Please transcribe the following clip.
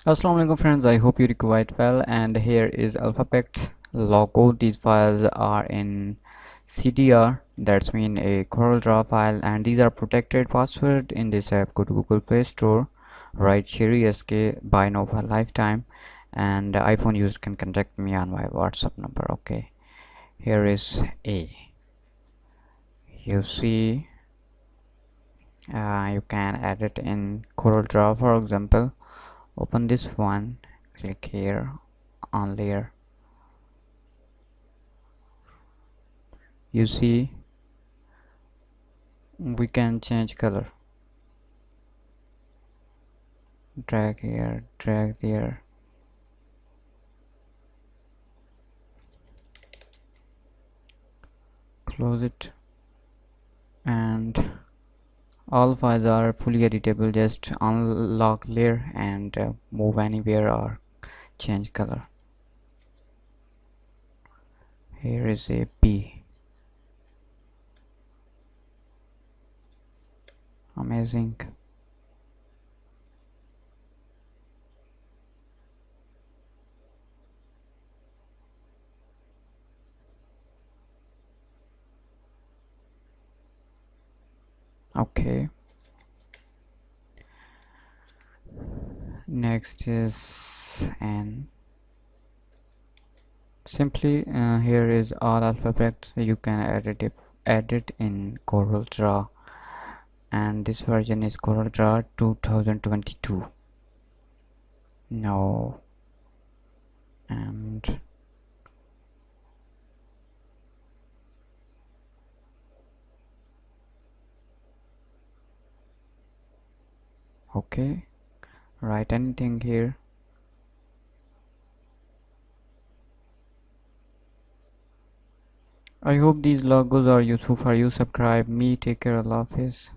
Assalamu alaikum friends, I hope you're quite well, and here is alphabets logo. These files are in CDR, that's mean a Corel Draw file, and these are protected password. In this app, go to Google Play Store, write Sheri SK, buy now for lifetime, and iPhone users can contact me on my WhatsApp number. Okay, here is A. You see, you can edit in Corel Draw. For example, open this one, click here on layer. You see, we can change color, drag here, drag there. Close it, and all files are fully editable. Just unlock layer and move anywhere or change color. Here is a B. Amazing. Okay, next is N. Simply here is all alphabets. You can edit in Corel Draw, and this version is Corel Draw 2022 now. And okay, write anything here. I hope these logos are useful for you. Subscribe me. Take care. Allah Hafiz.